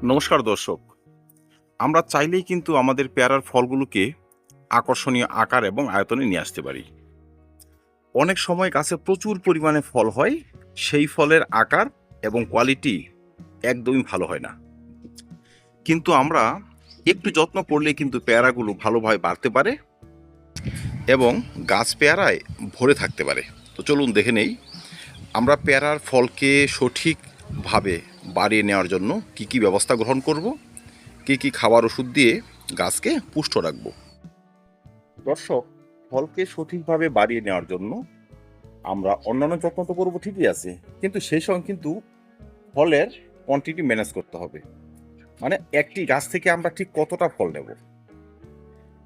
নমস্কার দর্শক। আমরা চাইলেই কিন্তু আমাদের পেয়ারার ফলগুলোকে আকর্ষণীয় আকার এবং আয়তনে নিয়ে আসতে পারি। অনেক সময় গাছে প্রচুর পরিমাণে ফল হয়, সেই ফলের আকার এবং কোয়ালিটি একদমই ভালো হয় না। কিন্তু আমরা একটু যত্ন করলে কিন্তু পেয়ারাগুলো ভালোভাবে বাড়তে পারে এবং গাছ পেয়ারায় ভরে থাকতে পারে। তো চলুন দেখে নেই আমরা পেয়ারার ফলকে সঠিকভাবে বাড়িয়ে নেওয়ার জন্য কি কি ব্যবস্থা গ্রহণ করব, কি কি খাবার ওষুধ দিয়ে গাছকে পুষ্ট রাখব। দর্শক, ফলকে সঠিকভাবে বাড়িয়ে নেওয়ার জন্য আমরা অন্যান্য যত্ন তো করবো ঠিকই আছে, কিন্তু সেই সঙ্গে কিন্তু ফলের কোয়ান্টিটি ম্যানেজ করতে হবে। মানে একটি গাছ থেকে আমরা ঠিক কতটা ফল নেব,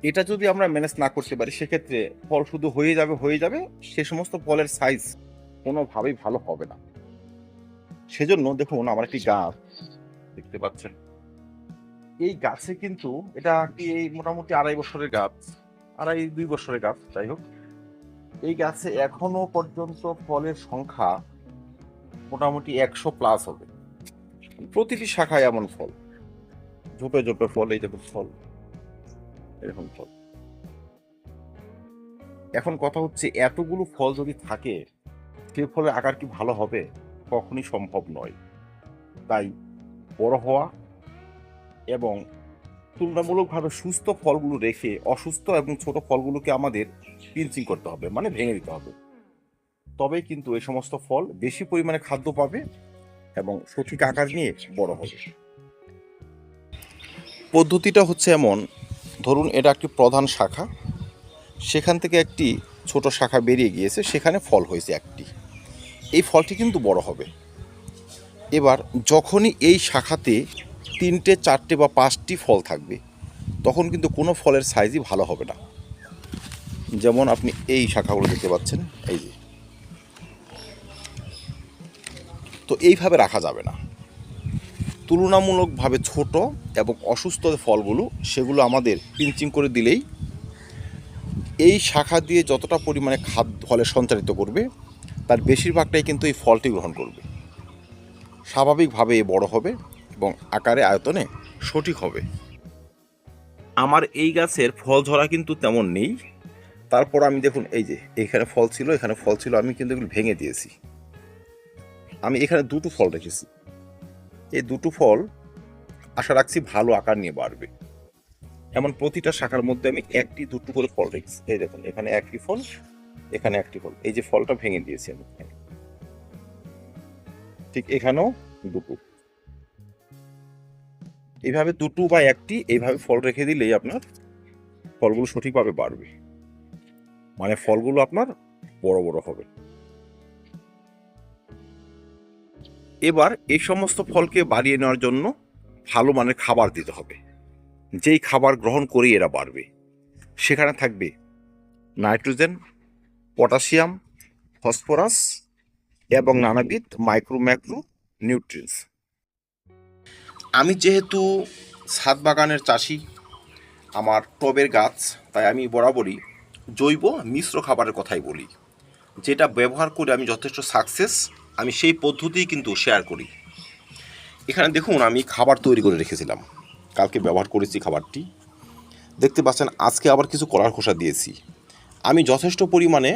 এটা যদি আমরা ম্যানেজ না করতে পারি সেক্ষেত্রে ফল শুধু হয়ে যাবে, সে সমস্ত ফলের সাইজ কোনোভাবেই ভালো হবে না। সেজন্য দেখুন আমার একটি গাছ দেখতে পাচ্ছেন, এই গাছে কিন্তু এটা কি এই মোটামুটি 2.5 বছরের গাছ, 2.5-2 বছরের গাছ, যাই হোক, এই গাছে এখনো পর্যন্ত ফলের সংখ্যা মোটামুটি 100+ হবে। প্রতিটি শাখায় এমন ফল, ঝোপে ঝোপে ফল, এই দেখুন ফল, এরকম ফল। এখন কথা হচ্ছে এতগুলো ফল যদি থাকে, সে ফলের আকার কি ভালো হবে? কখনই সম্ভব নয়। তাই বড় হওয়া এবং তুলনামূলকভাবে সুস্থ ফলগুলো রেখে অসুস্থ এবং ছোট ফলগুলোকে আমাদের পিঞ্চিং করতে হবে, মানে ভেঙে দিতে হবে। তবেই কিন্তু এই সমস্ত ফল বেশি পরিমাণে খাদ্য পাবে এবং সঠিক আকার নিয়ে বড় হবে। পদ্ধতিটা হচ্ছে এমন, ধরুন এটা একটি প্রধান শাখা, সেখান থেকে একটি ছোট শাখা বেরিয়ে গিয়েছে, সেখানে ফল হয়েছে একটি, এই ফলটি কিন্তু বড় হবে। এবার যখনই এই শাখাতে 3টে 4টে বা 5টি ফল থাকবে, তখন কিন্তু কোনো ফলের সাইজই ভালো হবে না। যেমন আপনি এই শাখাগুলো দেখতে পাচ্ছেন, এই যে, তো এইভাবে রাখা যাবে না। তুলনামূলকভাবে ছোট এবং অসুস্থ ফলগুলো, সেগুলো আমাদের পিঞ্চিং করে দিলেই এই শাখা দিয়ে যতটা পরিমাণে খাদ্য ফলে সঞ্চারিত করবে, তার বেশিরভাগটাই কিন্তু এই ফলটি গ্রহণ করবে, স্বাভাবিকভাবে বড় হবে এবং আকারে আয়তনে সঠিক হবে। আমার এই গাছের ফল ঝরা কিন্তু তেমন নেই, তারপর আমি দেখুন এই যে এখানে ফল ছিল, এখানে ফল ছিল, আমি কিন্তু এগুলো ভেঙে দিয়েছি। আমি এখানে 2টো ফল রেখেছি, এই 2টো ফল আশা রাখছি ভালো আকার নিয়ে বাড়বে। এমন প্রতিটা শাখার মধ্যে আমি 1-2টো করে ফল রেখেছি। এই দেখুন এখানে একটি ফল, এখানে একটি ফল, এই যে ফলটা ভেঙে দিয়েছি আমি, ঠিক এখানেও 2টো। এইভাবে 2টো বা 1টি এইভাবে ফল রেখে দিলেই আপনার ফলগুলো সঠিকভাবে বাড়বে, মানে ফলগুলো আপনার বড় বড় হবে। এবার এই সমস্ত ফলকে বাড়িয়ে নেওয়ার জন্য ভালো মানের খাবার দিতে হবে, যেই খাবার গ্রহণ করেই এরা বাড়বে। সেখানে থাকবে নাইট্রোজেন, পটাশিয়াম, ফসফরাস এবং নানাবিধ মাইক্রো ম্যাক্রো নিউট্রিয়েন্টস। আমি যেহেতু ছাদ বাগানের চাষি, আমার টবের গাছ, তাই আমি বরাবরই জৈব মিশ্র খাবারের কথাই বলি, যেটা ব্যবহার করে আমি যথেষ্ট সাকসেস, আমি সেই পদ্ধতিই কিন্তু শেয়ার করি। এখানে দেখুন আমি খাবার তৈরি করে রেখেছিলাম, কালকে ব্যবহার করেছি খাবারটি, দেখতে পাচ্ছেন। আজকে আবার কিছু কলার খোসা দিয়েছি। আমি যথেষ্ট পরিমাণে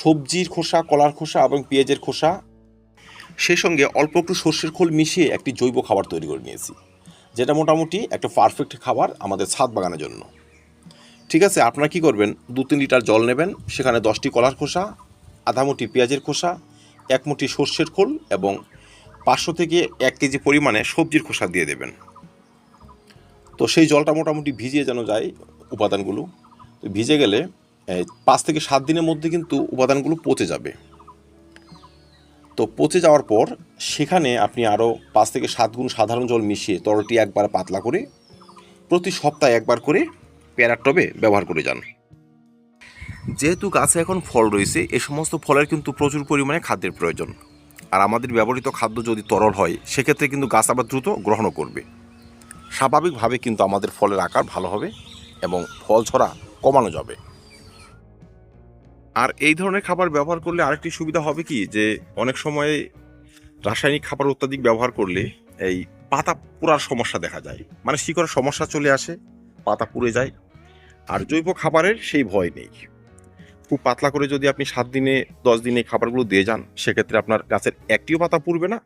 সবজির খোসা, কলার খোসা এবং পেঁয়াজের খোসা, সেই সঙ্গে অল্প একটু সর্ষের খোল মিশিয়ে একটি জৈব খাবার তৈরি করে নিয়েছি, যেটা মোটামুটি একটা পারফেক্ট খাবার আমাদের ছাদ বাগানের জন্য। ঠিক আছে, আপনারা কী করবেন, 2-3 লিটার জল নেবেন, সেখানে 10টি কলার খোসা, আধা মুঠি পেঁয়াজের খোসা, 1 মুঠি সর্ষের খোল এবং 500 থেকে 1 কেজি পরিমাণে সবজির খোসা দিয়ে দেবেন। তো সেই জলটা মোটামুটি ভিজিয়ে যেন যায় উপাদানগুলো, তো ভিজে গেলে 5 থেকে 7 দিনের মধ্যে কিন্তু উপাদানগুলো পচে যাবে। তো পচে যাওয়ার পর সেখানে আপনি আরও 5 থেকে 7 গুণ সাধারণ জল মিশিয়ে তরলটি একবার পাতলা করে প্রতি সপ্তাহে একবার করে পেয়ারার টবে ব্যবহার করে যান। যেহেতু গাছে এখন ফল রয়েছে, এ সমস্ত ফলের কিন্তু প্রচুর পরিমাণে খাদ্যের প্রয়োজন, আর আমাদের ব্যবহৃত খাদ্য যদি তরল হয়, সেক্ষেত্রে কিন্তু গাছ আবার দ্রুত গ্রহণও করবে। স্বাভাবিকভাবে কিন্তু আমাদের ফলের আকার ভালো হবে এবং ফল ঝরা কমানো যাবে। আর এই ধরনের খাবার ব্যবহার করলে আরেকটি সুবিধা হবে কি, যে অনেক সময় রাসায়নিক খাবার অত্যাধিক ব্যবহার করলে এই পাতা পোড়ার সমস্যা দেখা যায়, মানে শিকড়ের সমস্যা চলে আসে, পাতা পুড়ে যায়। আর জৈব খাবারের সেই ভয় নেই। খুব পাতলা করে যদি আপনি 7 দিনে 10 দিনে খাবারগুলো দিয়ে যান, সেক্ষেত্রে আপনার গাছের একটিও পাতা পুড়বে না,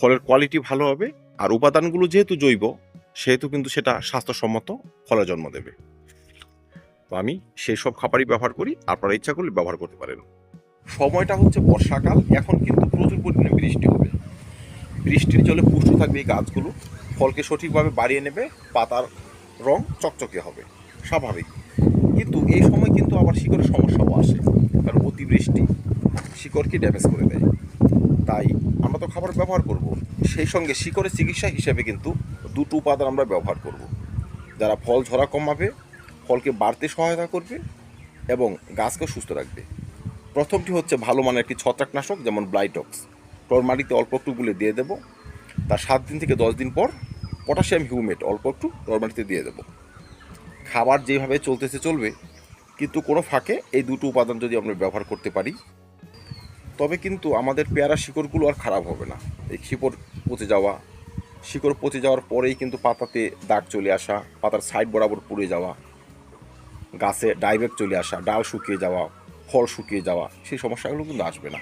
ফলের কোয়ালিটি ভালো হবে। আর উপাদানগুলো যেহেতু জৈব, সেহেতু কিন্তু সেটা স্বাস্থ্যসম্মত ফলের জন্ম দেবে। তো আমি সেই সব খাবারই ব্যবহার করি, আপনারা ইচ্ছা করলে ব্যবহার করতে পারেন। সময়টা হচ্ছে বর্ষাকাল, এখন কিন্তু প্রচুর পরিমাণে বৃষ্টি হবে। বৃষ্টির জলে পুষ্ট থাকবে এই গাছগুলো, ফলকে সঠিকভাবে বাড়িয়ে নেবে, পাতার রং চকচকে হবে, স্বাভাবিক। কিন্তু এই সময় কিন্তু আবার শিকড়ের সমস্যাও আসে, কারণ অতিবৃষ্টি শিকড়কে ড্যামেজ করে দেয়। তাই আমরা তো খাবার ব্যবহার করব, সেই সঙ্গে শিকড়ের চিকিৎসা হিসেবে কিন্তু দুটো উপাদান আমরা ব্যবহার করব, যারা ফল ঝরা কমাবে, ফলকে বাড়তে সহায়তা করবে এবং গাছকে সুস্থ রাখবে। প্রথমটি হচ্ছে ভালো মানের একটি ছত্রাকনাশক, যেমন ব্লাইটক্স। টর মাটিতে অল্প একটু গুলে দিয়ে দেবো, তার 7 দিন থেকে 10 দিন পর পটাশিয়াম হিউমেট অল্প একটু টর মাটিতে দিয়ে দেবো। খাবার যেভাবে চলতেছে চলবে, কিন্তু কোনো ফাঁকে এই দুটো উপাদান যদি আমরা ব্যবহার করতে পারি, তবে কিন্তু আমাদের পেয়ারা শিকড়গুলো আর খারাপ হবে না। এই শিকড় পচে যাওয়া, শিকড় পচে যাওয়ার পরেই কিন্তু পাতাতে দাগ চলে আসা, পাতার সাইড বরাবর পুড়ে যাওয়া, গাছে ডাইরেক্ট চলে আসা, ডাল শুকিয়ে যাওয়া, ফল শুকিয়ে যাওয়া, সেই সমস্যাগুলো কিন্তু আসবে না।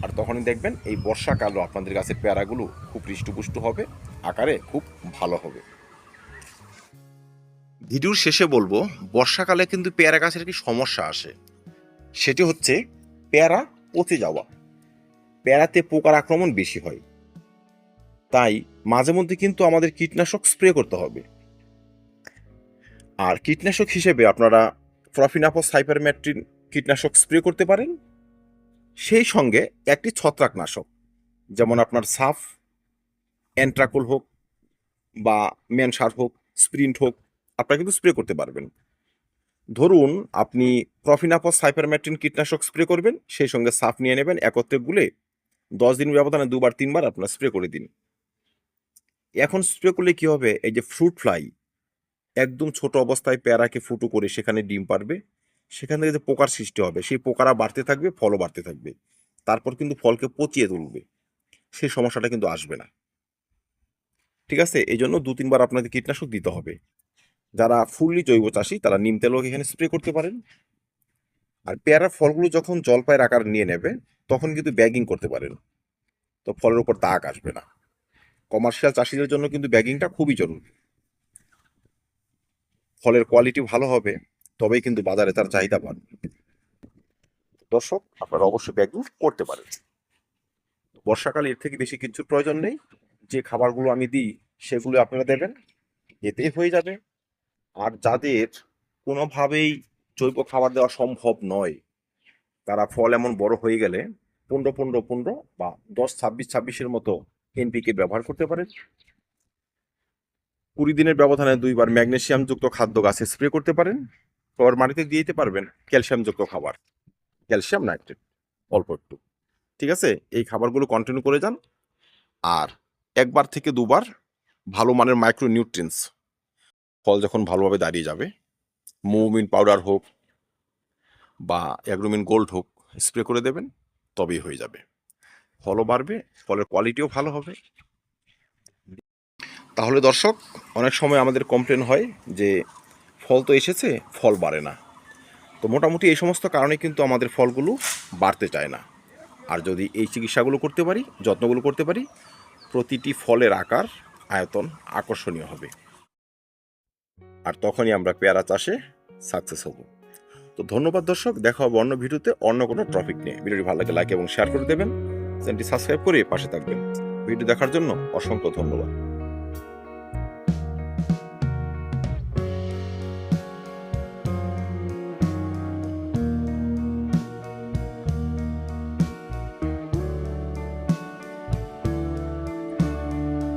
আর তখনই দেখবেন এই বর্ষাকালও আপনাদের গাছের পেয়ারাগুলো খুব হৃষ্টপুষ্ট হবে, আকারে খুব ভালো হবে। ভিডিওর শেষে বলবো, বর্ষাকালে কিন্তু পেয়ারা গাছের একটি সমস্যা আসে, সেটি হচ্ছে পেয়ারা পচে যাওয়া। পেয়ারাতে পোকার আক্রমণ বেশি হয়, তাই মাঝে মধ্যে কিন্তু আমাদের কীটনাশক স্প্রে করতে হবে। আর কীটনাশক হিসেবে আপনারা প্রফিনাফস সাইপারমেট্রিন কীটনাশক স্প্রে করতে পারেন, সেই সঙ্গে একটি ছত্রাকনাশক, যেমন আপনার সাফ, অ্যান্ট্রাকোল হোক বা মেনসার হোক, স্প্রিন্ট হোক, আপনারা কিন্তু স্প্রে করতে পারবেন। ধরুন আপনি প্রফিনাফস সাইপারমেট্রিন কীটনাশক স্প্রে করবেন, সেই সঙ্গে সাফ নিয়ে নেবেন, একত্রে গুলে 10 দিন ব্যবধানে 2-3 বার আপনারা স্প্রে করে দিন। এখন স্প্রে করলে কি হবে, এই যে ফ্রুট ফ্লাই, একদম ছোট অবস্থায় পেয়ারাকে ফুটো করে সেখানে ডিম পারবে, সেখান থেকে যে পোকার সৃষ্টি হবে, সেই পোকারা বাড়তে থাকবে, ফলও বাড়তে থাকবে, তারপর কিন্তু ফলকে পচিয়ে তুলবে, সেই সমস্যাটা কিন্তু আসবে না। ঠিক আছে, এই জন্য 2-3 বার আপনাদের কীটনাশক দিতে হবে। যারা ফুললি জৈব চাষী, তারা নিম তেলও এখানে স্প্রে করতে পারেন। আর পেয়ারার ফলগুলো যখন জলপাইয়ের আকার নিয়ে নেবে, তখন কিন্তু ব্যাগিং করতে পারেন, তো ফলের উপর দাগ আসবে না। কমার্শিয়াল চাষিদের জন্য কিন্তু ব্যাগিংটা খুবই জরুরি। ফলের কোয়ালিটি ভালো হবে, তবেই কিন্তু বাজারে তার চাহিদা বাড়বে। দর্শক, আপনারা অবশ্যই ব্যাগিং করতে পারেন। বর্ষাকালে এর থেকে বেশি কিছুর প্রয়োজন নেই। যে খাবারগুলো আমি দিই সেগুলো আপনারা দেবেন, এতেই হয়ে যাবে। আর যাদের কোনোভাবেই জৈব খাবার দেওয়া সম্ভব নয়, তারা ফল এমন বড় হয়ে গেলে 15-15-15 বা 10-26-26-এর মতো এনপিকে ব্যবহার করতে পারেন। 20 দিনের ব্যবধানে 2 বার ম্যাগনেসিয়ামযুক্ত খাদ্য গাছে স্প্রে করতে পারেন। পর মাটিতে দিয়ে দিতে পারবেন ক্যালসিয়ামযুক্ত খাবার, ক্যালসিয়াম নাইট্রেট অল্প একটু। ঠিক আছে, এই খাবারগুলো কন্টিনিউ করে যান। আর 1 বার থেকে 2 বার ভালো মানের মাইক্রোনিউট্রিয়েন্টস, ফল যখন ভালোভাবে দাঁড়িয়ে যাবে, মুভমিন পাউডার হোক বা অ্যাগ্রোমিন গোল্ড হোক, স্প্রে করে দেবেন, তবেই হয়ে যাবে। ফলও বাড়বে, ফলের কোয়ালিটিও ভালো হবে। তাহলে দর্শক, অনেক সময় আমাদের কমপ্লেন হয় যে ফল তো এসেছে, ফল বাড়ে না। তো মোটামুটি এই সমস্ত কারণে কিন্তু আমাদের ফলগুলো বাড়তে চায় না। আর যদি এই চিকিৎসাগুলো করতে পারি, যত্নগুলো করতে পারি, প্রতিটি ফলের আকার, আয়তন আকর্ষণীয় হবে। আর তখনই আমরা পেয়ারা চাষে সাকসেস হব। তো ধন্যবাদ দর্শক, দেখা হবে অন্য ভিডিওতে অন্য কোনো টপিক নিয়ে। ভিডিওটি ভালো লাগে লাইক এবং শেয়ার করে দেবেন, চ্যানেলটি সাবস্ক্রাইব করে পাশে থাকবেন। ভিডিও দেখার জন্য অসংখ্য ধন্যবাদ।